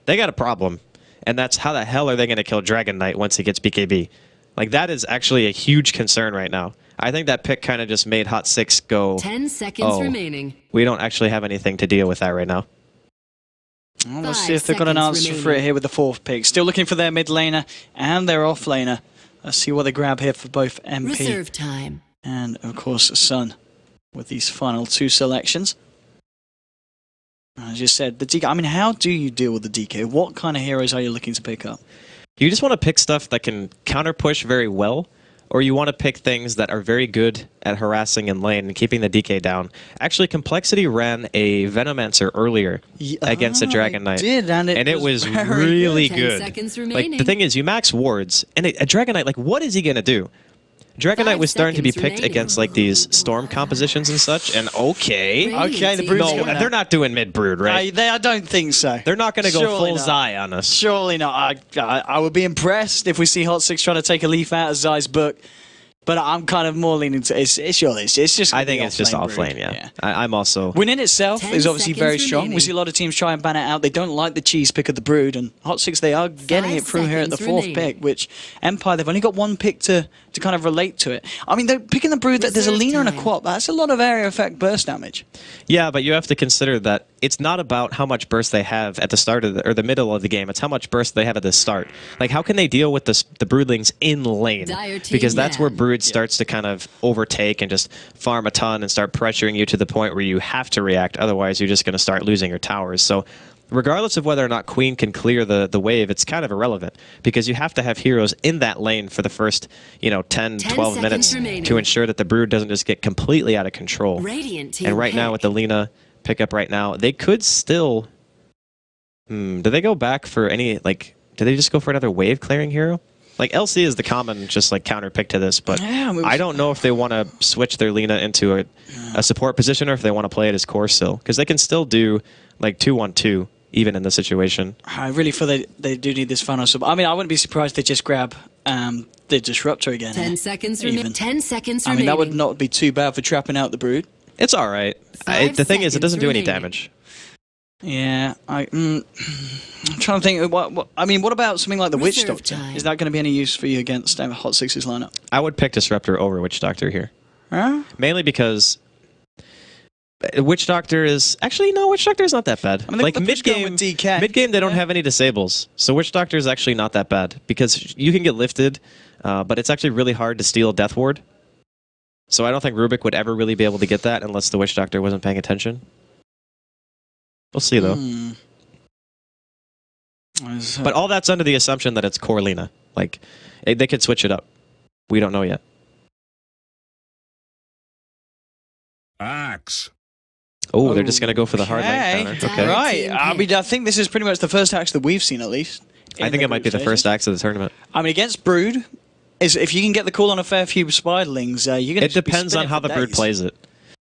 they got a problem. And that's how the hell are they going to kill Dragon Knight once he gets BKB? Like, that is actually a huge concern right now. I think that pick kind of just made HOT6 go, 10 seconds remaining. We don't actually have anything to deal with that right now. Well, let's see if they've got an answer for it here with the 4th pick. Still looking for their mid laner and their off laner. Let's see what they grab here for both MP Reserve time. And, of course, Sun with these final 2 selections. As you said, the DK. I mean, how do you deal with the DK? What kind of heroes are you looking to pick up? You just want to pick stuff that can counter push very well, or you want to pick things that are very good at harassing in lane and keeping the DK down. Actually, Complexity ran a Venomancer earlier against a Dragon Knight. And it was really good. 10 seconds Like, remaining. the thing is, you max wards, and a Dragon Knight, like, what is he going to do? Dragon Knight was starting to be picked against like these storm compositions and such, and okay, the Brood's no, they're not doing mid Brood, right? I don't think so. They're not going to go Surely full not. Zai on us. Surely not. I would be impressed if we see HOT6 trying to take a leaf out of Zai's book, but I'm kind of more leaning to it's just. I think it's just off lane, yeah. I'm also. Win in itself is obviously very strong. remaining. We see a lot of teams try and ban it out. They don't like the cheese pick of the Brood, and HOT6 they are getting it through here at the 4th remaining. pick, which Empire they've only got 1 pick to kind of relate to it. I mean, they're picking the Brood that there's a Reserve leaner and a time. quap. That's a lot of area effect burst damage. Yeah, but you have to consider that it's not about how much burst they have at the start of the middle of the game. It's how much burst they have at the start. Like, how can they deal with the Broodlings in lane? Because that's where Brood starts to kind of overtake and just farm a ton and start pressuring you to the point where you have to react. Otherwise, you're just going to start losing your towers. So, regardless of whether or not Queen can clear the wave, it's kind of irrelevant because you have to have heroes in that lane for the first, 10, 12 minutes remaining. to ensure that the Brood doesn't just get completely out of control. Radiant team And right now with the Lina pickup right now, they could still... do they go back for any, like... Do they just go for another wave clearing hero? Like, LC is the common just, like, counter pick to this, but I don't know if they want to switch their Lina into a support position or if they want to play it as core still. Because they can still do, like, 2-1-2, even in this situation. I really feel they do need this final sub. I mean, I wouldn't be surprised if they just grab the Disruptor again. 10 seconds remaining. 10 seconds I remaining. mean, that would not be too bad for trapping out the Brood. It's all right. The thing is, it doesn't do any damage. Yeah, I'm trying to think. What about something like the Witch Reserve Doctor? time. Is that going to be any use for you against HOT6's lineup? I would pick Disruptor over Witch Doctor here. Huh? Mainly because Witch Doctor is... Actually, no, Witch Doctor is not that bad. I mean, like, the mid-game, with DK. mid-game, they don't have any disables. So Witch Doctor is actually not that bad because you can get lifted, but it's actually really hard to steal Death Ward. So I don't think Rubik would ever really be able to get that unless the Witch Doctor wasn't paying attention. We'll see, though. But all that's under the assumption that it's core Lina. Like, they could switch it up. We don't know yet. Axe. Oh, they're just going to go for the hard lane counter. Okay. Right. I mean, I think this is pretty much the first axe that we've seen, at least. I think it might be the first axe of the tournament. I mean, against Brood, if you can get the call on a fair few Spiderlings, you're going to. It depends on how the Brood plays it.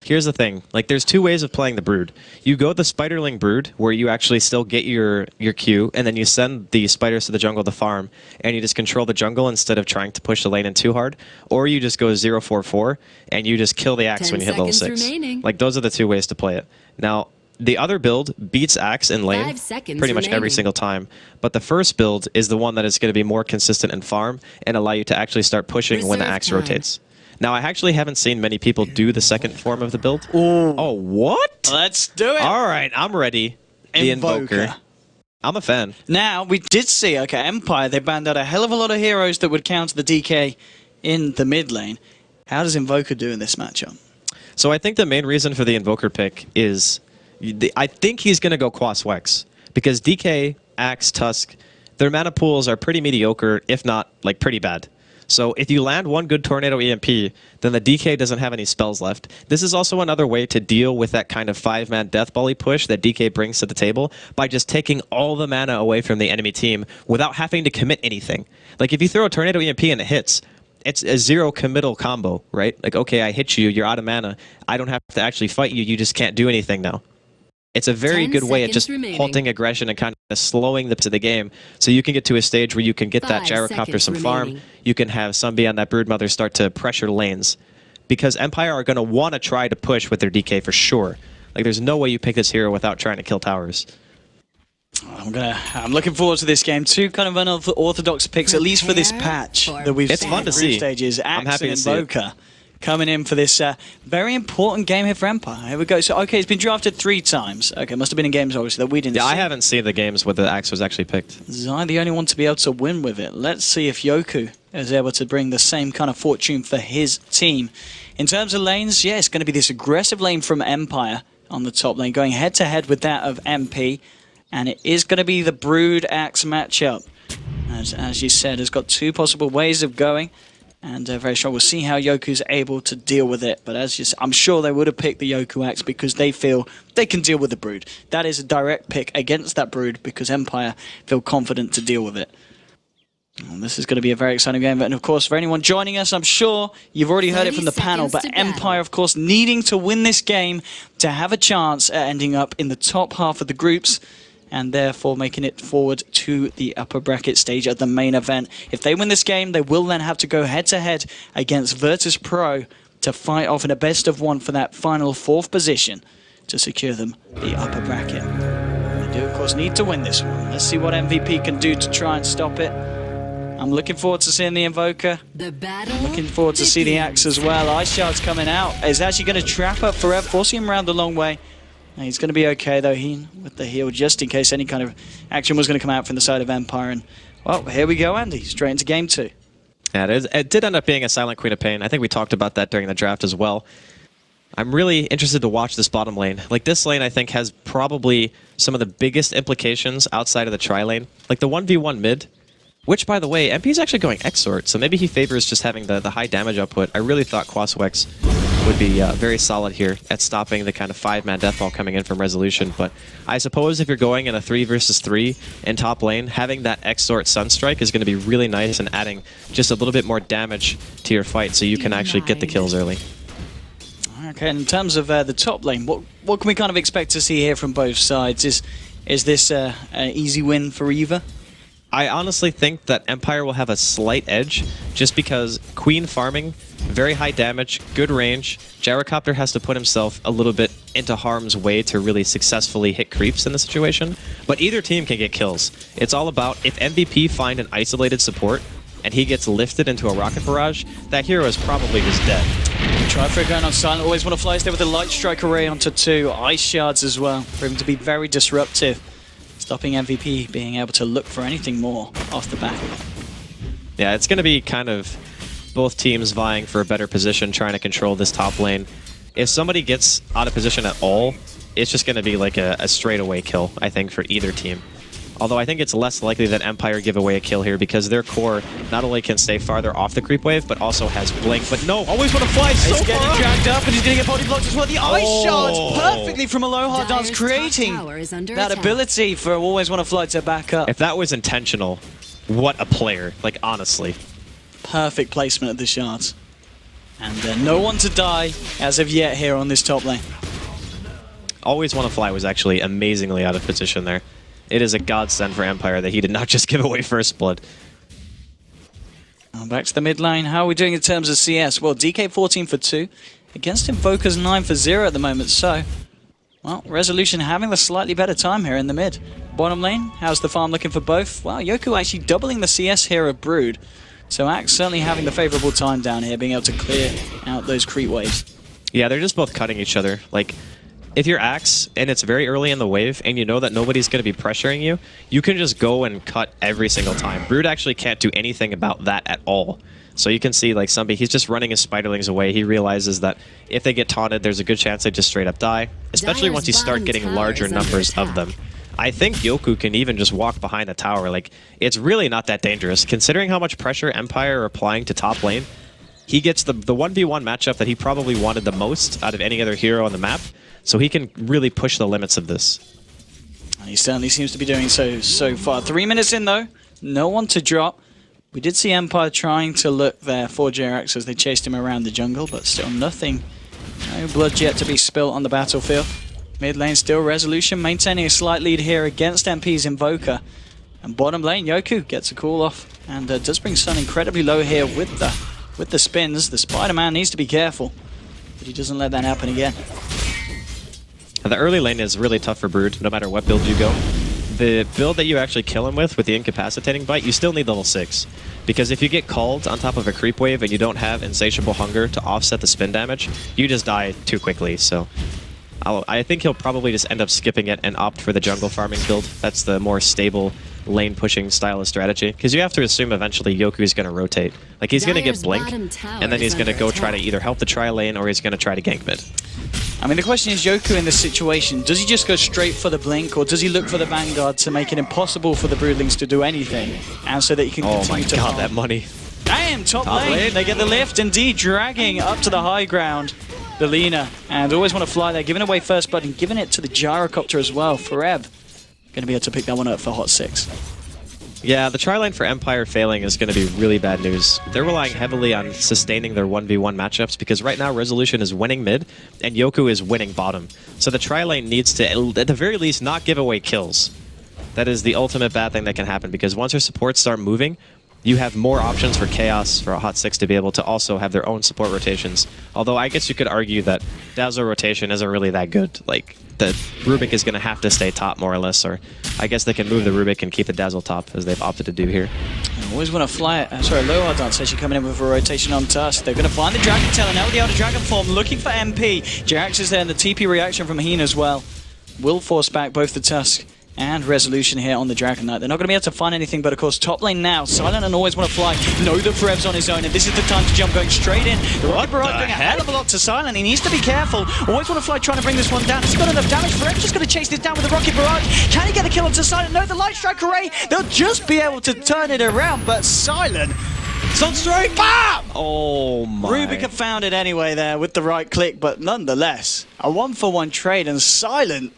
Here's the thing. Like, there's 2 ways of playing the Brood. You go the Spiderling Brood, where you actually still get your Q, and then you send the spiders to the jungle to farm, and you just control the jungle instead of trying to push the lane in too hard. Or you just go 0-4-4, and you just kill the Axe when you hit level 6. Remaining. Like, those are the 2 ways to play it. Now, the other build beats Axe in lane 5 seconds pretty much every remaining. single time. But the first build is the one that is going to be more consistent in farm and allow you to actually start pushing when the Reserve Axe time. rotates. Now, I actually haven't seen many people do the second form of the build. Ooh. Oh, what? Let's do it. All right, I'm ready. The Invoker. I'm a fan. Now, we did see, Empire, they banned out a hell of a lot of heroes that would counter the DK in the mid lane. How does Invoker do in this matchup? So I think the main reason for the Invoker pick is... I think he's going to go Quas Wex. Because DK, Axe, Tusk, their mana pools are pretty mediocre, if not, like, pretty bad. So if you land one good Tornado EMP, then the DK doesn't have any spells left. This is also another way to deal with that kind of 5-man Death Volley push that DK brings to the table by just taking all the mana away from the enemy team without having to commit anything. Like, if you throw a Tornado EMP and it hits, it's a 0 committal combo, right? Like, okay, I hit you, you're out of mana. I don't have to actually fight you, you just can't do anything now. It's a very good way at just halting aggression and kind of slowing the game so you can get to a stage where you can get that Gyrocopter some farm. You can have somebody on that Broodmother start to pressure lanes. Because Empire are going to want to try to push with their DK for sure. Like, there's no way you pick this hero without trying to kill towers. I'm looking forward to this game. Two kind of unorthodox picks, at least for this patch that we've seen. It's fun to see. Stages. I'm Axe happy and to see it. Invoker coming in for this very important game here for Empire. Here we go. So, okay, it's been drafted 3 times. Okay, must have been in games, obviously, that we didn't see. I haven't seen the games where the Axe was actually picked. Zai, the only one to be able to win with it. Let's see if Yoku is able to bring the same kind of fortune for his team. In terms of lanes, yeah, it's going to be this aggressive lane from Empire on the top lane, going head-to-head with that of MP. And it is going to be the Brood Axe matchup. As you said, it's got 2 possible ways of going. And very strong. We'll see how Yoku's able to deal with it. But as you said, I'm sure they would have picked the Yoku Axe because they feel they can deal with the Brood. That is a direct pick against that Brood because Empire feel confident to deal with it. And this is going to be a very exciting game. And of course, for anyone joining us, I'm sure you've already heard it from the panel. But Empire, of course, needing to win this game to have a chance at ending up in the top half of the groups. And therefore making it forward to the upper bracket stage at the main event. If they win this game, they will then have to go head-to-head against Virtus Pro to fight off in a best-of-1 for that final 4th position to secure them the upper bracket. They do, of course, need to win this one. Let's see what MVP can do to try and stop it. I'm looking forward to seeing the Invoker. Looking forward to see the Axe as well. Ice Shard's coming out. Is actually going to trap up Forever, forcing him around the long way. He's going to be okay, though, with the heal, just in case any kind of action was going to come out from the side of Empire. And, well, here we go, Andy. Straight into game 2. Yeah, it did end up being a silent Queen of Pain. I think we talked about that during the draft as well. I'm really interested to watch this bottom lane. Like, this lane, I think, has probably some of the biggest implications outside of the tri-lane. Like, the 1v1 mid, which, by the way, MP's actually going Exort, so maybe he favors just having the high damage output. I really thought Quaswex would be very solid here at stopping the kind of 5-man deathball coming in from Resolution. But I suppose if you're going in a 3 versus 3 in top lane, having that Exort Sunstrike is going to be really nice and adding just a little bit more damage to your fight so you can actually get the kills early. Okay, and in terms of the top lane, what can we kind of expect to see here from both sides? Is this an easy win for either? I honestly think that Empire will have a slight edge just because Queen farming, very high damage, good range. Gyrocopter has to put himself a little bit into harm's way to really successfully hit creeps in the situation. But either team can get kills. It's all about if MVP find an isolated support and he gets lifted into a rocket barrage, that hero is probably just dead. Tri-Free going on silent, always want to fly there with a Light Strike array onto 2 Ice Shards as well, proving to be very disruptive. Stopping MVP being able to look for anything more off the back. Yeah, it's going to be kind of both teams vying for a better position, trying to control this top lane. If somebody gets out of position at all, it's just going to be like a straightaway kill, I think, for either team. Although I think it's less likely that Empire give away a kill here because their core not only can stay farther off the creep wave, but also has blink. But no, always want to fly so he's getting far dragged up and he's getting a body blocked as well. The Ice Shards perfectly from Aloha Dance, creating that ability for always want to fly to back up. If that was intentional, what a player. Like, honestly. Perfect placement of the shards. And no one to die as of yet here on this top lane. Always want to fly was actually amazingly out of position there. It is a godsend for Empire that he did not just give away first blood. Back to the mid lane. How are we doing in terms of CS? Well, DK 14 for 2. Against Invoker's 9 for 0 at the moment, so... Well, Resolution having the slightly better time here in the mid. Bottom lane, how's the farm looking for both? Well, Yoku actually doubling the CS here of Brood. So Axe certainly having the favourable time down here, being able to clear out those creep waves. Yeah, they're just both cutting each other. Like, if you're Axe and it's very early in the wave and you know that nobody's going to be pressuring you, you can just go and cut every single time. Brood actually can't do anything about that at all. So you can see, like, somebody, he's just running his spiderlings away. He realizes that if they get taunted, there's a good chance they just straight up die, especially once you start getting larger numbers of them. I think Yoku can even just walk behind the tower. Like, it's really not that dangerous. Considering how much pressure Empire are applying to top lane, he gets the 1v1 matchup that he probably wanted the most out of any other hero on the map. So he can really push the limits of this. He certainly seems to be doing so far. 3 minutes in, though. No one to drop. We did see Empire trying to look there for JRX as they chased him around the jungle, but still nothing. No blood yet to be spilt on the battlefield. Mid lane still Resolution, maintaining a slight lead here against MP's Invoker. And bottom lane, Yoku gets a call off and does bring Sun incredibly low here with the spins. The Spider-Man needs to be careful, but he doesn't let that happen again. The early lane is really tough for Brood, no matter what build you go. the build that you actually kill him with the incapacitating bite, you still need level 6. Because if you get called on top of a creep wave and you don't have insatiable hunger to offset the spin damage, you just die too quickly. So I think he'll probably just end up skipping it and opt for the jungle farming build. That's the more stable lane pushing style of strategy. Because you have to assume eventually Yoku's going to rotate. Like he's going to get blink, and then he's going to go try to either help the tri lane or he's going to try to gank mid. I mean, the question is, Yoku in this situation, does he just go straight for the blink, or does he look for the Vanguard to make it impossible for the Broodlings to do anything, and so that he can continue to farm? That money. Damn, top lane, they get the lift, indeed, dragging up to the high ground, the Lina, and always want to fly there, giving away first blood, and giving it to the gyrocopter as well, for Ev. Going to be able to pick that one up for HOT6. Yeah, the tri-lane for Empire failing is going to be really bad news. They're relying heavily on sustaining their 1v1 matchups because right now Resolution is winning mid and Yoku is winning bottom. So the tri-lane needs to, at the very least, not give away kills. That is the ultimate bad thing that can happen because once your supports start moving, you have more options for Chaos, for a HOT6 to be able to also have their own support rotations. Although I guess you could argue that Dazzle rotation isn't really that good. Like, the Rubik is going to have to stay top more or less, or I guess they can move the Rubik and keep the Dazzle top as they've opted to do here. I always want to fly it. Sorry, Low Dance actually coming in with a rotation on Tusk. They're going to find the Dragon Tail now with the Elder Dragon form, looking for MP. Jirax is there, and the TP reaction from Heen as well will force back both the Tusk and Resolution here on the Dragon Knight. They're not going to be able to find anything, but of course, top lane now. Silent and always want to fly. Know that Forev's on his own, and this is the time to jump, going straight in. The Rocket Barrage doing a hell of a lot to Silent. He needs to be careful. Always want to fly, trying to bring this one down. He's got enough damage. Forev's just going to chase this down with the Rocket Barrage. Can he get the kill onto Silent? No, the Light Strike Array. They'll just be able to turn it around, but Silent... Sunstrike! Bam! Oh my. Rubik have found it anyway there with the right click, but nonetheless, a 1-for-1 trade, and Silent,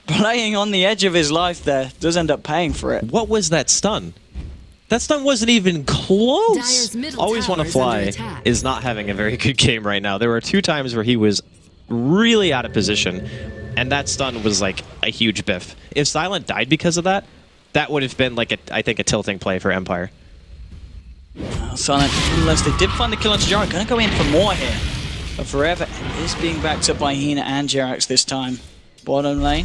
playing on the edge of his life there, does end up paying for it. What was that stun? That stun wasn't even close. Always Want to Fly is not having a very good game right now. There were 2 times where he was really out of position, and that stun was like a huge biff. If Silent died because of that, that would have been like, I think, a tilting play for Empire. Silent, nonetheless, they did find the kill on Jirax. Going to go in for more here. But Forever is being backed up by Hina and Jirax this time. Bottom lane.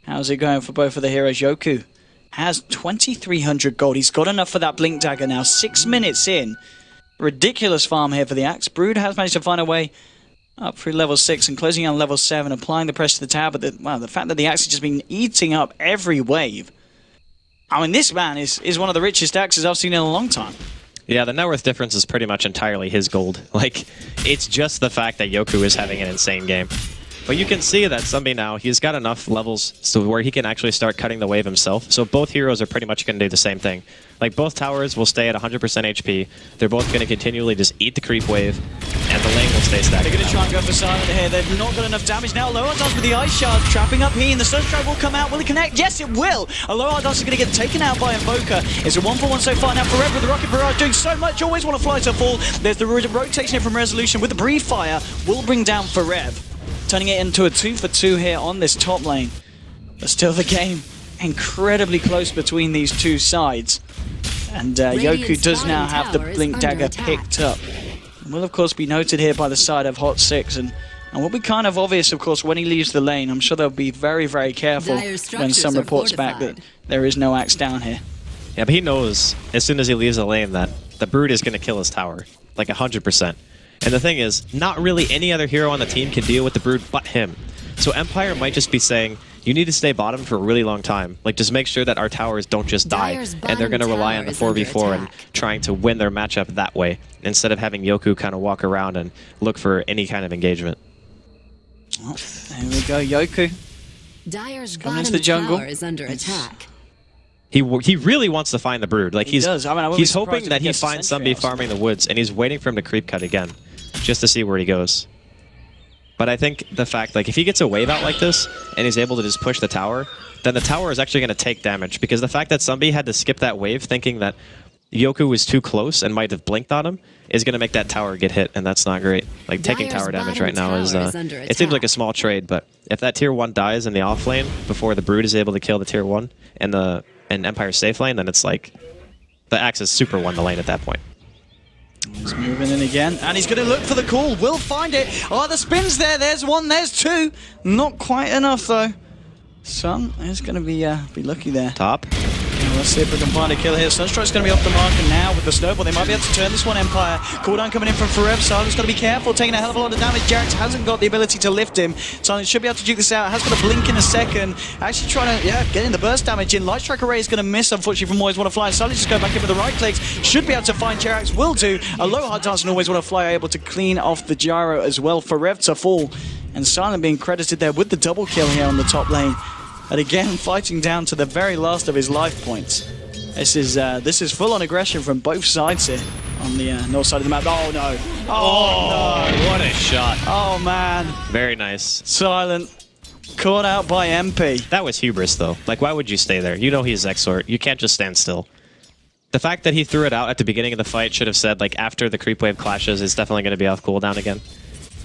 How's it going for both of the heroes? Yoku has 2,300 gold. He's got enough for that Blink Dagger now. 6 minutes in. Ridiculous farm here for the Axe. Brood has managed to find a way up through level 6 and closing on level 7, applying the pressure to the tower. But the fact that the Axe has just been eating up every wave. I mean, this man is one of the richest Axes I've seen in a long time. Yeah, the net worth difference is pretty much entirely his gold. Like, it's just the fact that Yoku is having an insane game. But you can see that Sunbi now, he's got enough levels so where he can actually start cutting the wave himself. So both heroes are pretty much going to do the same thing. Like, both towers will stay at 100% HP. They're both going to continually just eat the creep wave, and the lane will stay static. They're going to try and go for Silent here. They've not got enough damage now. Low Dance with the Ice Shard, trapping up Heen. The Sunstrike will come out. Will it connect? Yes, it will. A Low Dance is going to get taken out by Invoker. It's a 1-for-1 so far now. Forever with the Rocket Barrage doing so much. Always want to fly to fall. There's the rotation here from Resolution with the Breathe Fire. Will bring down Forev, turning it into a 2-for-2 here on this top lane. But still the game incredibly close between these two sides. And Yoku does now have the Blink Dagger picked up. And will of course be noted here by the side of HOT6 and will be kind of obvious of course when he leaves the lane. I'm sure they'll be very, very careful when some reports back that there is no Axe down here. Yeah, but he knows as soon as he leaves the lane that the Brood is going to kill his tower. Like 100%. And the thing is, not really any other hero on the team can deal with the Brood but him. So Empire might just be saying, you need to stay bottom for a really long time. Like, just make sure that our towers don't just die. And they're going to rely on the 4v4 and trying to win their matchup that way, instead of having Yoku kind of walk around and look for any kind of engagement. Oh, there we go, Yoku. Coming into the jungle. Is under attack. He really wants to find the Brood. Like, he's hoping that he finds somebody farming the woods, and he's waiting for him to creep cut again, just to see where he goes. But I think the fact, like, if he gets a wave out like this, and he's able to just push the tower, then the tower is actually going to take damage, because the fact that somebody had to skip that wave thinking that Yoku was too close and might have blinked on him is going to make that tower get hit, and that's not great. Like, taking tower damage right now is it seems like a small trade, but if that tier 1 dies in the off lane before the Brood is able to kill the tier 1 and Empire's safe lane, then it's like the Axe is super won the lane at that point. He's moving in again, and he's going to look for the call. Will find it. Oh, the spin's there. There's one, there's two. Not quite enough, though. Sun is going to be lucky there. Top. Let's see if we can find a kill here. Sunstrike's going to be off the mark, and now with the snowball, they might be able to turn this one, Empire. Cooldown coming in from Forever. Silent's got to be careful, taking a hell of a lot of damage. Jarex hasn't got the ability to lift him. Silent should be able to duke this out. Has got a blink in a second. Actually trying to, get in the burst damage in. Light Strike Array is going to miss, unfortunately, from Always Want to Fly. Silent just go back in with the right clicks. Should be able to find Jarex. Will do. A low hard dance and Always Want to Fly able to clean off the gyro as well. Forever to fall. And Silent being credited there with the double kill here on the top lane. And again, fighting down to the very last of his life points. This is full-on aggression from both sides here on the north side of the map. Oh no! Oh no! What a shot! Oh man! Very nice. Silent caught out by MP. That was hubris, though. Like, why would you stay there? You know he's Exort. You can't just stand still. The fact that he threw it out at the beginning of the fight should have said, like, after the creep wave clashes, it's definitely going to be off cooldown again.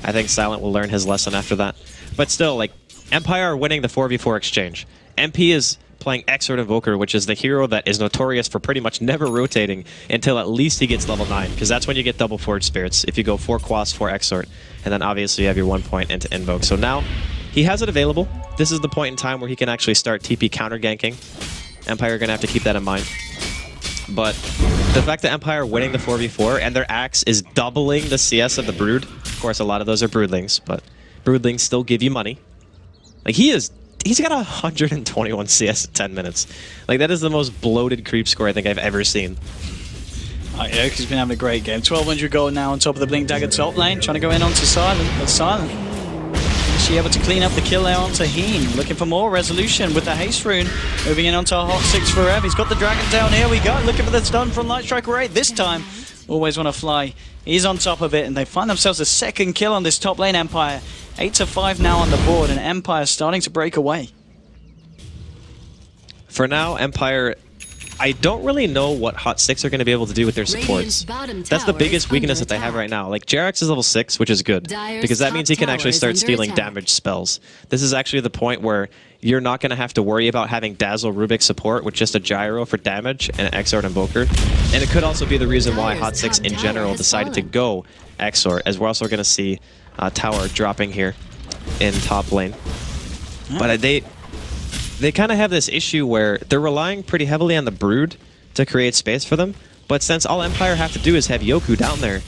I think Silent will learn his lesson after that. But still, like, Empire are winning the 4v4 exchange. MP is playing Exort Invoker, which is the hero that is notorious for pretty much never rotating until at least he gets level 9, because that's when you get double Forge Spirits, if you go 4 Quas, 4 Exort, and then obviously you have your 1 point into Invoke. So now, he has it available. This is the point in time where he can actually start TP counter-ganking. Empire are going to have to keep that in mind. But the fact that Empire are winning the 4v4, and their Axe is doubling the CS of the Brood, of course a lot of those are Broodlings, but Broodlings still give you money. Like, he's got 121 CS in 10 minutes. Like, that is the most bloated creep score I think I've ever seen. Oh, yeah, he's been having a great game. 1200 gold now on top of the Blink Dagger top lane, trying to go in onto Silent, but Silent is she able to clean up the kill there onto Heen. Looking for more resolution with the haste rune. Moving in onto HOT6 Forever. He's got the dragon down. Here we go. Looking for the stun from Light Strike Array. This time, Always Want to Fly. He's on top of it, and they find themselves a second kill on this top lane, Empire. 8-5 now on the board, and Empire starting to break away. For now, Empire, I don't really know what HOT6 are going to be able to do with their supports. That's the biggest weakness that they have right now. Like, Jarex is level 6, which is good, because that means he can actually start stealing damage spells. This is actually the point where you're not going to have to worry about having Dazzle Rubik support with just a gyro for damage and an Exort Invoker. And it could also be the reason why HOT6 in general decided to go Exort, as we're also going to see Tower dropping here in top lane. But they kind of have this issue where they're relying pretty heavily on the Brood to create space for them, but since all Empire have to do is have Yoku down there,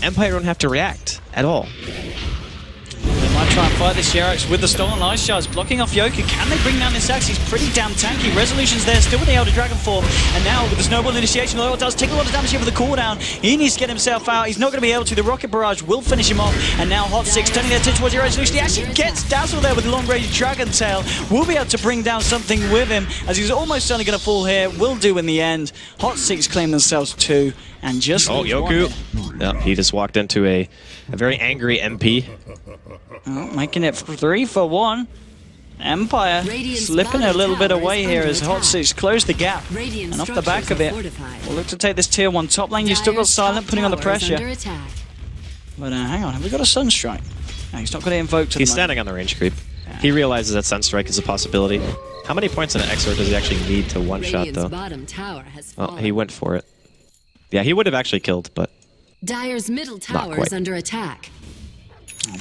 Empire don't have to react at all. They might try and fight this Jarex with the stolen ice shards, blocking off Yoku. Can they bring down this axe? He's pretty damn tanky. Resolution's there, still with the Elder Dragon form, and now with the Snowball Initiation, Loyal does take a lot of damage here with the cooldown. He needs to get himself out. He's not going to be able to. The Rocket Barrage will finish him off, and now HOT6 turning their attention towards your Resolution. He actually gets Dazzle there with the long-range Dragon Tail. Will be able to bring down something with him, as he's almost certainly going to fall here. Will do in the end. HOT6 claim themselves 2, and just Yoku. Yeah, he just walked into a very angry MP. Oh, making it 3 for 1. Empire slipping a little bit away here as HOT6 close the gap. And off the back of it, we'll look to take this tier 1 top lane. You've still got Silent putting on the pressure. But hang on, have we got a Sunstrike? No, he's not going to invoke to He's standing on the range creep. Yeah. He realizes that Sunstrike is a possibility. How many points in an Exort does he actually need to one-shot, though? Well, he went for it. Yeah, he would have actually killed, but Dire's middle tower is under attack.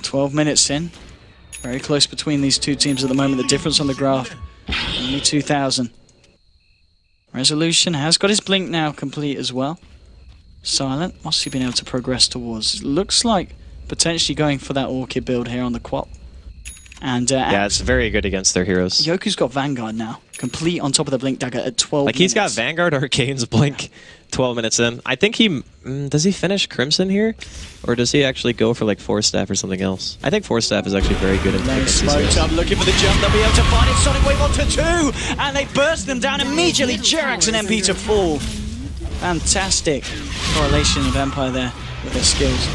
12 minutes in. Very close between these two teams at the moment. The difference on the graph, only 2,000. Resolution has got his blink now complete as well. Silent, what's he been able to progress towards? Looks like potentially going for that Orchid build here on the Quap. And yeah, it's very good against their heroes. Yoku's got Vanguard now, complete on top of the Blink Dagger at 12 like, minutes. he's got Vanguard, Arcane's Blink 12 minutes in. I think he... does he finish Crimson here? Or does he actually go for, like, Force Staff or something else? I think Force Staff is actually very good at smoked up, looking for the jump. They'll be able to find it. Sonic Wave onto 2! And they burst them down immediately. Jarex and MP to fall. Fantastic correlation of Empire there with their skills.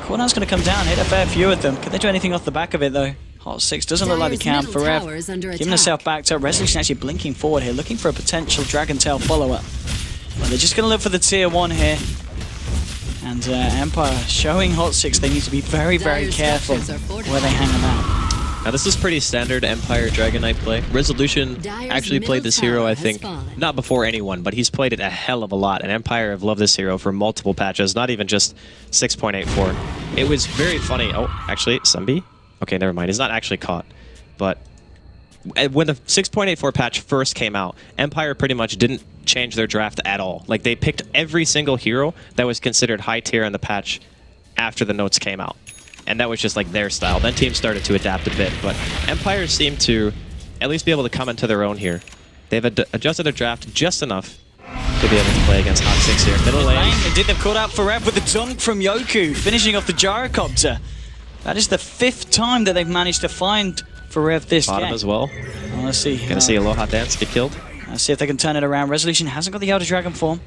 Cooldown's going to come down, hit a fair few of them. Can they do anything off the back of it, though? HOT6 doesn't look like they can forever. Giving herself back to Resolution, actually blinking forward here, looking for a potential Dragon Tail follow-up. But they're just going to look for the tier 1 here. And Empire showing HOT6 they need to be very, very careful where they hang them out. Now this is pretty standard Empire Dragon Knight play. Resolution actually played this hero, I think, not before anyone, but he's played it a hell of a lot. And Empire have loved this hero for multiple patches, not even just 6.84. It was very funny. Oh, actually, Sunbi? Okay, never mind. He's not actually caught. But when the 6.84 patch first came out, Empire pretty much didn't change their draft at all. Like, they picked every single hero that was considered high tier in the patch after the notes came out. And that was just like their style. Then teams started to adapt a bit, but Empire seemed to at least be able to come into their own here. They've adjusted their draft just enough to be able to play against HOT6 here. Middle lane. Indeed, they've caught out Forev with the dunk from Yoku, finishing off the gyrocopter. That is the 5th time that they've managed to find Forev this game. Bottom as well. Well, let's see. Gonna see Aloha Dance get killed. Let's see if they can turn it around. Resolution hasn't got the Elder Dragon form.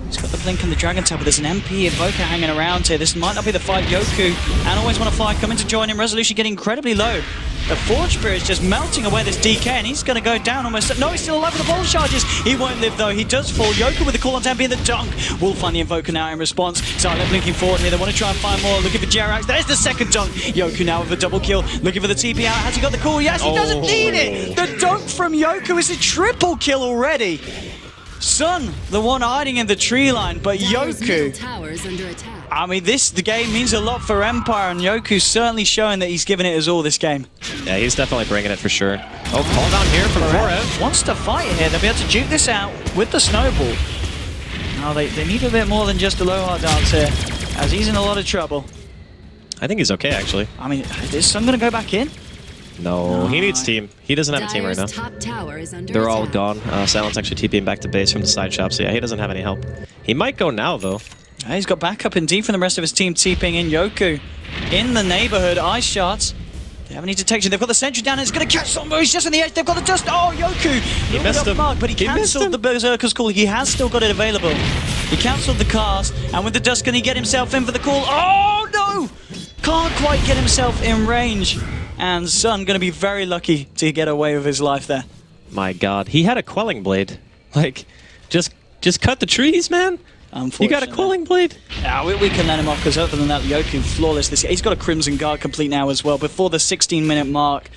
He's got the blink and the Dragon Tail, but there's an MP Invoker hanging around here. This might not be the fight. Yoku and Always Wanna Fly coming to join him. Resolution getting incredibly low. The Forge Spirit is just melting away this DK, and he's going to go down almost. No, he's still alive with the ball charges. He won't live, though. He does fall. Yoku with the call on Tempe and the dunk. Will find the Invoker now in response. Silent blinking forward here. They want to try and find more. Looking for Jerax. There's the second dunk. Yoku now with a double kill. Looking for the TP out. Has he got the call? Yes, he doesn't need it. The dunk from Yoku is a triple kill already. Sun, the one hiding in the tree line, but Yoku. I mean, the game means a lot for Empire, and Yoku's certainly showing that he's given it his all this game. Yeah, he's definitely bringing it for sure. Oh, call down here from Forev. Wants to fight here. They'll be able to juke this out with the snowball. Now they need a bit more than just a Aloha Dance here, as he's in a lot of trouble. I think he's okay, actually. I mean, is Sun going to go back in? No, he needs team. He doesn't have a team right now. They're all gone. Silent's actually TPing back to base from the side shop, so yeah, he doesn't have any help. He might go now, though. He's got backup indeed from the rest of his team TPing in. Yoku in the neighborhood. Ice shards. They have any detection. They've got the sentry down, and it's going to catch somebody. He's just on the edge. They've got the dust. Oh, Yoku! He missed him. Mark, but he cancelled the Berserker's call. He has still got it available. He cancelled the cast, and with the dust, can he get himself in for the call? Oh, no! Can't quite get himself in range. And Sun going to be very lucky to get away with his life there. My God, he had a quelling blade. Like, just cut the trees, man. You got a quelling blade? Yeah, we can let him off, because other than that, Yoku flawless. He's got a Crimson Guard complete now as well. Before the 16-minute mark,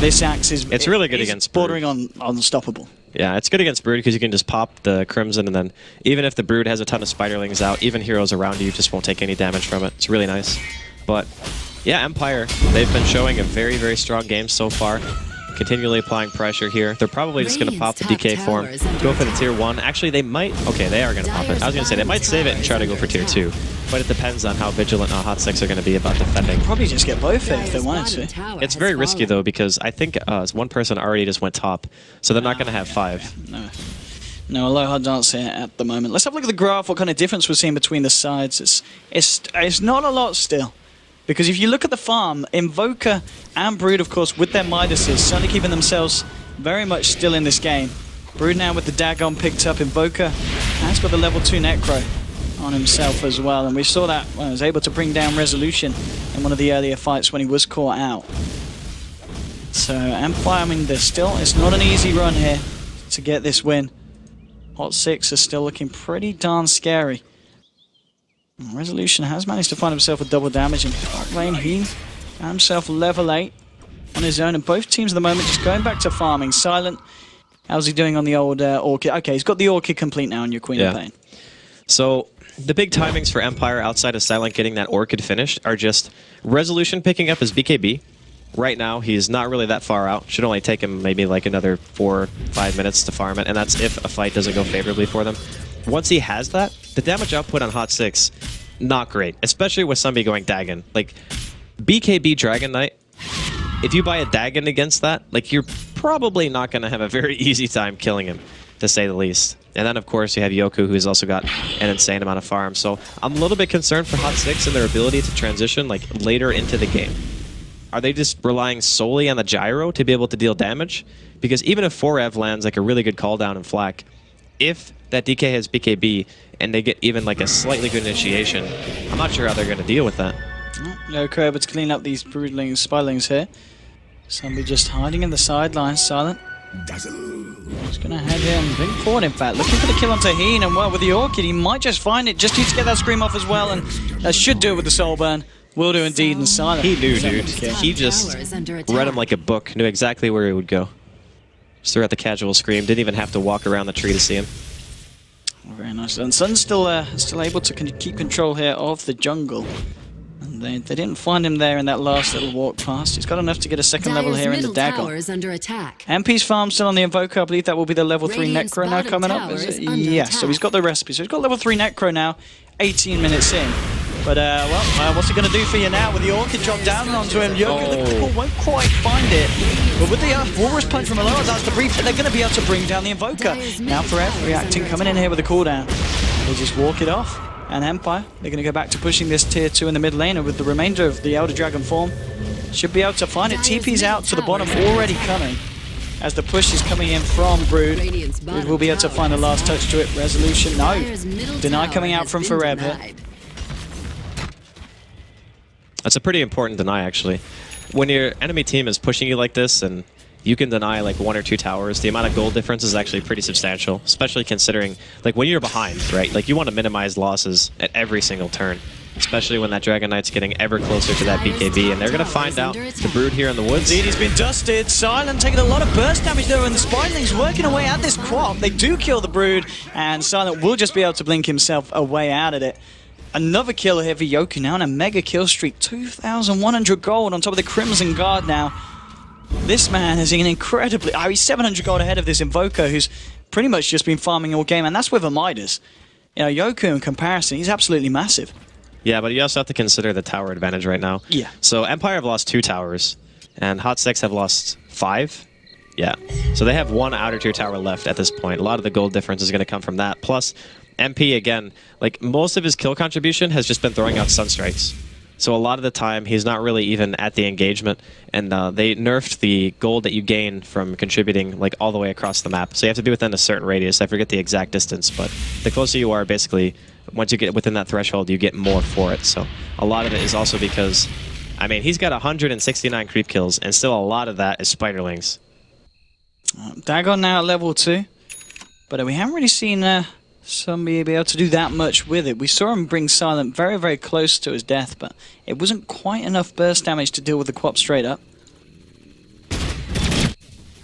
this axe is it's really good against bordering on unstoppable. Yeah, it's good against Brood because you can just pop the Crimson, and then even if the Brood has a ton of Spiderlings out, even heroes around you just won't take any damage from it. It's really nice. But yeah, Empire, they've been showing a very, very strong game so far. Continually applying pressure here. They're probably just going to pop the DK form, go for the tier 1. Actually, they might... Okay, they are going to pop it. I was going to say, they might save it and try to go for tier 2. But it depends on how vigilant HOT6 are going to be about defending. Probably just get both if they wanted to. It's very risky, though, because I think one person already just went top. So they're not going to have 5. No, Aloha Dance here at the moment. Let's have a look at the graph, what kind of difference we're seeing between the sides. It's not a lot still. Because if you look at the farm, Invoker and Brood, of course, with their Midases, certainly keeping themselves very much still in this game. Brood now with the Dagon picked up. Invoker has got the level 2 Necro on himself as well. And we saw that when he was able to bring down Resolution in one of the earlier fights when he was caught out. So Empire, I mean, it's not an easy run here to get this win. HOT6 is still looking pretty darn scary. Resolution has managed to find himself with double damage, and top lane, he got himself level 8 on his own, and both teams at the moment just going back to farming. Silent, how's he doing on the old Orchid? Okay, he's got the Orchid complete now on your Queen of Pain. So the big timings for Empire outside of Silent getting that Orchid finished are just Resolution picking up his BKB. Right now, he's not really that far out. Should only take him maybe like another 4 or 5 minutes to farm it, and that's if a fight doesn't go favorably for them. Once he has that, the damage output on HOT6, not great, especially with somebody going Dagon. Like, BKB Dragon Knight, if you buy a Dagon against that, like, you're probably not going to have a very easy time killing him, to say the least. And then, of course, you have Yoku, who's also got an insane amount of farm. So I'm a little bit concerned for HOT6 and their ability to transition, like, later into the game. Are they just relying solely on the gyro to be able to deal damage? Because even if Forev lands, like, a really good call down and flak, if that DK has BKB and they get even like a slightly good initiation, I'm not sure how they're going to deal with that. Yoku able to clean up these broodlings, spylings here. Somebody just hiding in the sidelines, Silent. He's going to head here and bring forward, in fact. Looking for the kill on Taheen, and well, with the Orchid, he might just find it. Just needs to get that Scream off as well, and that should do it with the Soul Burn. Will do indeed, and Silent. He knew, dude. He just read him like a book, knew exactly where he would go. Just threw out the casual Scream, didn't even have to walk around the tree to see him. Very nice. And Sun's still able to keep control here of the jungle. And they didn't find him there in that last little walk past. He's got enough to get a second level here in the dagger. Under attack. MP's farm still on the Invoker. I believe that will be the level 3 Radiant's Necro now coming up. Yeah, so he's got the recipe. So he's got level 3 Necro now, 18 minutes in. But, what's he going to do for you now with the Orchid drop down onto him? Yoko won't quite find it. But with the Walrus Punch from Aloha, that's the brief. They're going to be able to bring down the Invoker. Now Forever reacting, coming in here with a cooldown. They just walk it off. And Empire, they're going to go back to pushing this tier 2 in the mid lane, and with the remainder of the Elder Dragon form, should be able to find it. TP's out to the bottom, already coming. As the push is coming in from Brood, Brood will be able to find the last touch to it. Resolution, no. Deny coming out from Forever. That's a pretty important deny, actually. When your enemy team is pushing you like this, and you can deny like 1 or 2 towers, the amount of gold difference is actually pretty substantial, especially considering like when you're behind, right? Like you want to minimize losses at every single turn, especially when that Dragon Knight's getting ever closer to that BKB, and they're going to find out the Brood here in the woods. Indeed, he's been dusted. Silent taking a lot of burst damage though, and the Spiderlings working away at this crop. They do kill the Brood, and Silent will just be able to blink himself away out of it. Another kill here for Yoku now, and a mega kill streak. 2,100 gold on top of the Crimson Guard now. This man is an incredibly... he's 700 gold ahead of this Invoker, who's pretty much just been farming all game, and that's with a Midas. You know, Yoku in comparison, he's absolutely massive. Yeah, but you also have to consider the tower advantage right now. Yeah. So Empire have lost 2 towers, and HOT6 have lost 5. Yeah. So they have 1 outer tier tower left at this point. A lot of the gold difference is going to come from that. Plus, MP, again, like most of his kill contribution has just been throwing out Sunstrikes. So a lot of the time, he's not really even at the engagement, and they nerfed the gold that you gain from contributing like all the way across the map. So you have to be within a certain radius. I forget the exact distance, but the closer you are, basically, once you get within that threshold, you get more for it. So a lot of it is also because, I mean, he's got 169 creep kills, and still a lot of that is Spiderlings. Dagon now at level 2, but we haven't really seen... somebody be able to do that much with it. We saw him bring Silent very, very close to his death, but it wasn't quite enough burst damage to deal with the Quap straight up.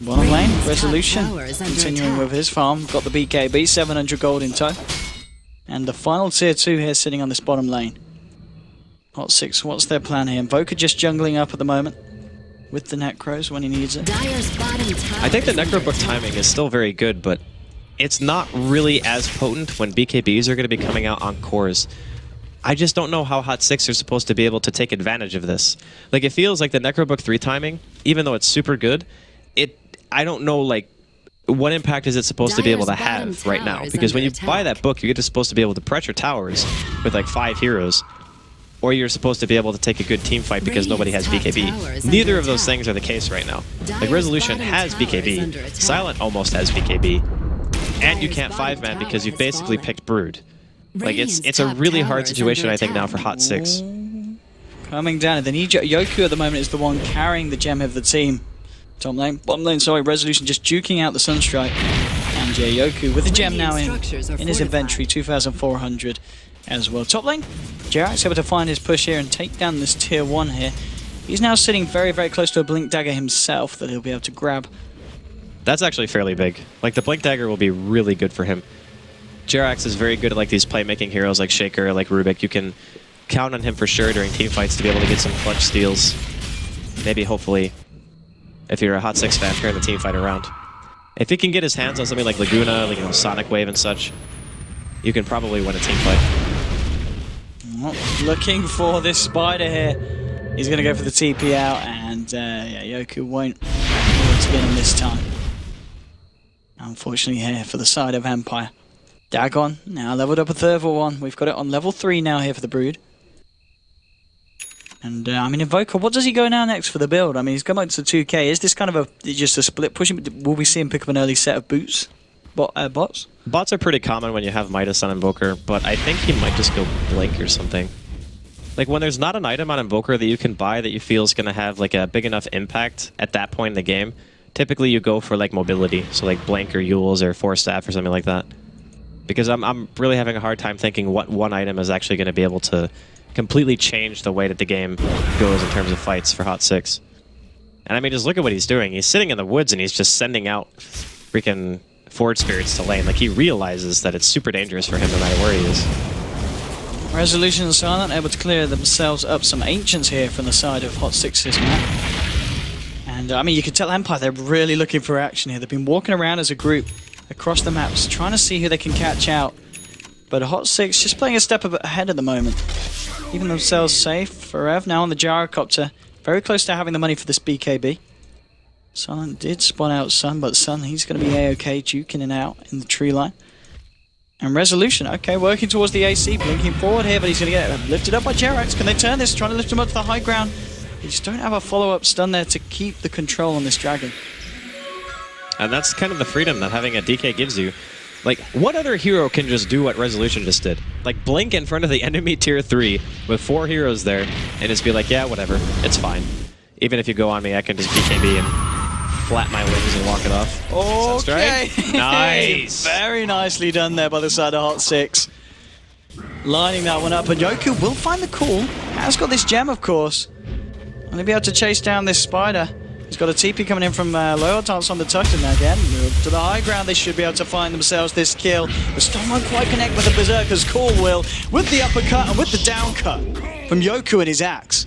Bottom lane, Resolution, continuing with his farm. Got the BKB, 700 gold in tow. And the final tier 2 here sitting on this bottom lane. HOT6, what's their plan here? Invoker just jungling up at the moment with the Necros when he needs it. I think the Necro book timing is still very good, but it's not really as potent when BKBs are going to be coming out on cores. I just don't know how HOT6 are supposed to be able to take advantage of this. Like, it feels like the Necrobook 3 timing, even though it's super good, I don't know, like, what impact is it supposed to be able to have right now? Because when you buy that book, you're just supposed to be able to pressure towers with, like, 5 heroes. Or you're supposed to be able to take a good team fight because nobody has BKB. Neither of those things are the case right now. Like, Resolution has BKB. Silent almost has BKB. And you can't 5-man because you've basically picked Brood. Like, it's a really hard situation, I think, now for HOT6. Coming down, and then Yoku at the moment is the one carrying the gem of the team. Top lane, bottom lane, sorry, Resolution just duking out the Sunstrike. And yeah, Yoku with the gem now in his inventory, 2,400 as well. Top lane, Jarek's able to find his push here and take down this tier 1 here. He's now sitting very, very close to a Blink Dagger himself that he'll be able to grab. That's actually fairly big. Like, the Blink Dagger will be really good for him. Jerax is very good at like these playmaking heroes like Shaker, like Rubik. You can count on him for sure during teamfights to be able to get some clutch steals. Maybe, hopefully, if you're a HOT6 fan, turn the teamfight around. If he can get his hands on something like Laguna, like, you know, Sonic Wave and such, you can probably win a teamfight. Looking for this Spider here. He's going to go for the TP out, and yeah, Yoku won't be able to get him this time. Unfortunately here for the side of Empire. Dagon now leveled up a third one. We've got it on level 3 now here for the Brood. And I mean, Invoker, what does he go now next for the build? I mean, he's come up to 2k. Is this kind of just a split push? Will we see him pick up an early set of boots? Bots? Bots are pretty common when you have Midas on Invoker, but I think he might just go Blink or something. Like, when there's not an item on Invoker that you can buy that you feel is going to have like a big enough impact at that point in the game, typically you go for like mobility, so like Blank or Yules or Force Staff or something like that. Because I'm really having a hard time thinking what one item is actually going to be able to completely change the way that the game goes in terms of fights for HOT6. And I mean, just look at what he's doing. He's sitting in the woods and he's just sending out freaking Forward Spirits to lane. Like, he realizes that it's super dangerous for him no matter where he is. Resolution and Silent able to clear themselves up some Ancients here from the side of HOT6's map. And I mean, you can tell Empire, they're really looking for action here. They've been walking around as a group across the maps, trying to see who they can catch out. But HOT6 just playing a step ahead at the moment. Keeping themselves safe. Forev now on the gyrocopter. Very close to having the money for this BKB. Silent did spawn out Sun, but Sun, he's going to be A-OK, juking in out in the tree line. And Resolution, okay, working towards the AC, blinking forward here, but he's going to get lifted up by Jerax. Can they turn this? Trying to lift him up to the high ground. They just don't have a follow-up stun there to keep the control on this dragon. And that's kind of the freedom that having a DK gives you. Like, what other hero can just do what Resolution just did? Like, blink in front of the enemy tier 3 with 4 heroes there and just be like, yeah, whatever, it's fine. Even if you go on me, I can just BKB and flap my wings and walk it off. Okay. Nice. Very nicely done there by the side of HOT6. Lining that one up, and Yoku will find the call. Has got this gem, of course. And he'll be able to chase down this spider. He's got a TP coming in from lower dance on the Tuckton again. Move to the high ground, they should be able to find themselves this kill. The stun won't quite connect with the Berserker's call will. With the uppercut and with the down cut from Yoku and his axe.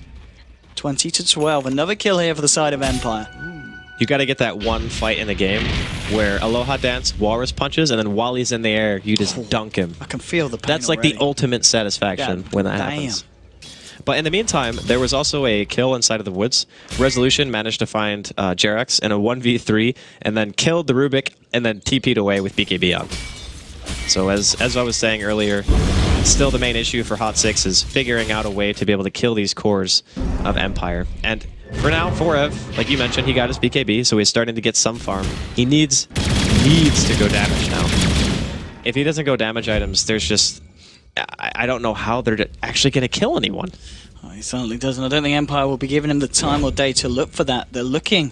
20 to 12, another kill here for the side of Empire. You got to get that one fight in the game where Aloha Dance, Walrus punches, and then while he's in the air, you just dunk him. I can feel the pain. That's like already. the ultimate satisfaction when that happens. But in the meantime, there was also a kill inside of the woods. Resolution managed to find Jerax in a 1v3 and then killed the Rubik and then TP'd away with BKB on. So as I was saying earlier, still the main issue for HOT6 is figuring out a way to be able to kill these cores of Empire. And for now, Forev, like you mentioned, he got his BKB, so he's starting to get some farm. He needs to go damage now. If he doesn't go damage items, there's just... I don't know how they're actually going to kill anyone. Oh, he certainly doesn't. I don't think Empire will be giving him the time or day to look for that. They're looking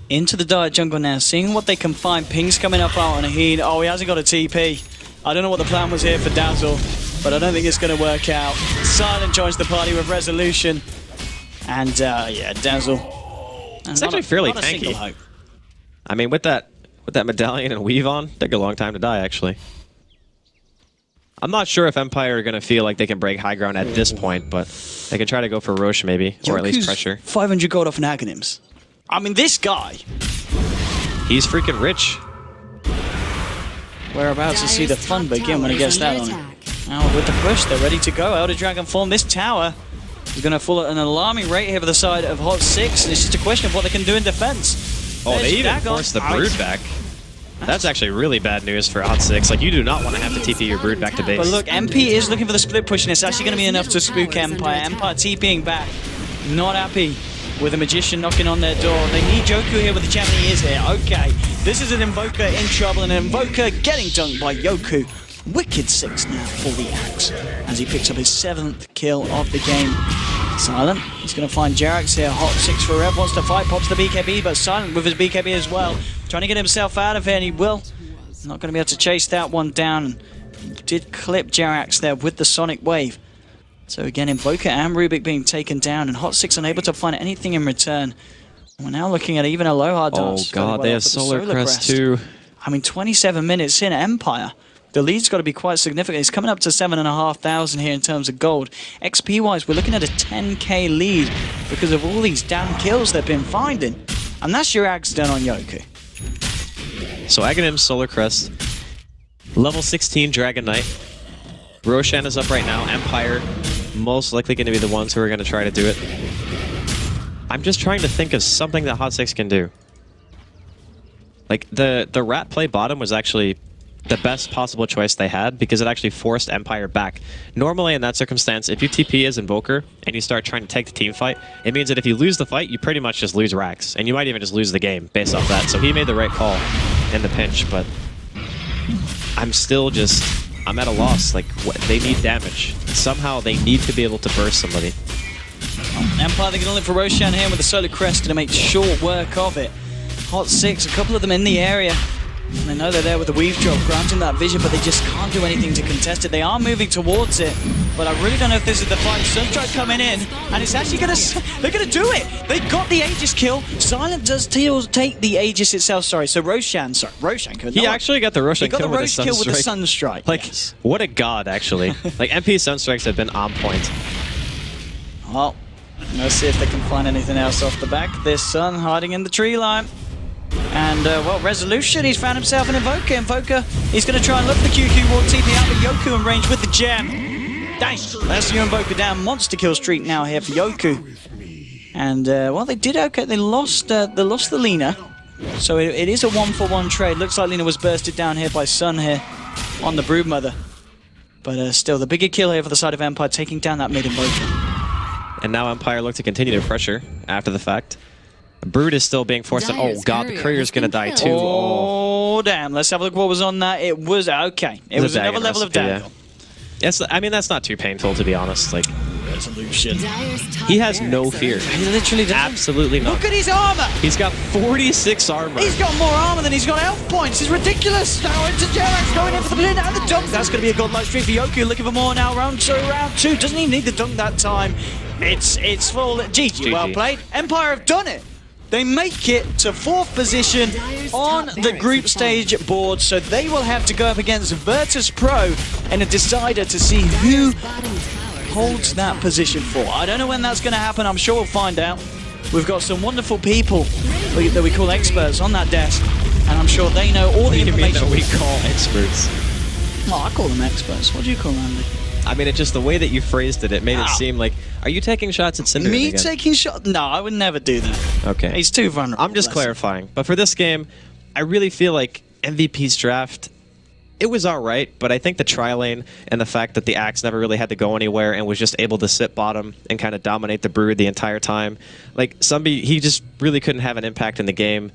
into the Dire jungle now, seeing what they can find. Ping's coming up out on a heat. Oh, he hasn't got a TP. I don't know what the plan was here for Dazzle, but I don't think it's going to work out. Silent joins the party with Resolution. And, yeah, Dazzle. It's actually fairly tanky. I mean, with that medallion and weave on, take a long time to die, actually. I'm not sure if Empire are going to feel like they can break high ground at this point, but they can try to go for Roche maybe, or at least pressure. 500 gold off an Aghanims. I mean, this guy. He's freaking rich. We're about to see the fun begin when he gets that on him. Now with the push, they're ready to go. Elder Dragon form. This tower is going to fall at an alarming rate here for the side of HOT6, and it's just a question of what they can do in defense. Oh, they even forced the Brood back. That's actually really bad news for HOT6. Like, you do not want to have to TP your Brood back to base. But look, MP is looking for the split push, and it's actually going to be enough to spook Empire. Empire TPing back. Not happy with a Magician knocking on their door. They need Yoku here with the champion he is here. Okay, this is an Invoker in trouble, and an Invoker getting dunked by Yoku. Wicked 6 now for the Axe, as he picks up his 7th kill of the game. Silent, he's going to find Jerax here. HOT6 Forever wants to fight, pops the BKB, but Silent with his BKB as well. Trying to get himself out of here, and he will. Not going to be able to chase that one down. He did clip Jerax there with the Sonic Wave. So again, Invoker and Rubik being taken down, and HOT6 unable to find anything in return. We're now looking at even Aloha Dance. Oh god, they have Solar Crest too. I mean, 27 minutes in, Empire. The lead's got to be quite significant. It's coming up to 7,500 here in terms of gold. XP-wise, we're looking at a 10k lead because of all these damn kills they've been finding. And that's your axe done on Yoku. So Aghanim, Solar Crest, level 16 Dragon Knight. Roshan is up right now. Empire, most likely going to be the ones who are going to try to do it. I'm just trying to think of something that HOT6 can do. Like, the rat play bottom was actually the best possible choice they had because it actually forced Empire back. Normally in that circumstance, if you TP as Invoker and you start trying to take the team fight, it means that if you lose the fight, you pretty much just lose Rax, and you might even just lose the game based off that. So he made the right call in the pinch, but I'm still just... I'm at a loss. Like, they need damage. Somehow they need to be able to burst somebody. Empire, they're going to look for Roshan here with the Solar Crest to make short work of it. HOT6, a couple of them in the area. And they know they're there with the weave drop, granting that vision, but they just can't do anything to contest it. They are moving towards it, but I really don't know if this is the fight. Sunstrike coming in, and it's actually they're gonna do it. They got the Aegis kill. Silent does take the Aegis itself. Sorry, so Roshan could. He actually got the Roshan kill with the Sunstrike. Kill with the Sunstrike. Like, yes. What a god, actually. Like, MP Sunstrikes have been on point. Well, let's see if they can find anything else off the back. This Sun hiding in the tree line. And, well, Resolution, he's found himself an Invoker. Invoker, he's going to try and look for the QQ walk TP out, but Yoku in range with the gem. Nice. That's your Invoker down. Monster kill streak now here for Yoku. And, well, they did okay. They lost the Lina. So it is a 1-for-1 trade. Looks like Lina was bursted down here by Sun here on the Broodmother. But still, the bigger kill here for the side of Empire, taking down that mid Invoker. And now Empire look to continue to pressure after the fact. Brood is still being forced on. Oh god, the courier's gonna die too. Oh damn, let's have a look what was on that. It was okay. It was another level of damage. Yes, I mean that's not too painful to be honest. Like Resolution. He has no fear. He literally doesn't. Absolutely not. Look at his armor! He's got 46 armor. He's got more armor than he's got health points. It's ridiculous. Now into Jerax going in for the blend and the dunk. That's gonna be a godlike streak for Yoku. Looking for more now. Round two. Doesn't even need the dunk that time. It's full. GG. Well played. Empire have done it. They make it to 4th position on the group stage board, so they will have to go up against Virtus Pro in a decider to see who holds that position for. I don't know when that's going to happen. I'm sure we'll find out. We've got some wonderful people that we call experts on that desk, and I'm sure they know all the information. That we call experts? Well, I call them experts. What do you call them, Andy? I mean, it's just the way that you phrased it. It made it seem like, are you taking shots at Cinder? Me taking shots? No, I would never do that. Okay. He's too vulnerable. I'm just clarifying. But for this game, I really feel like MVP's draft, it was alright, but I think the tri-lane and the fact that the Axe never really had to go anywhere and was just able to sit bottom and kind of dominate the Brood the entire time, like, he just really couldn't have an impact in the game.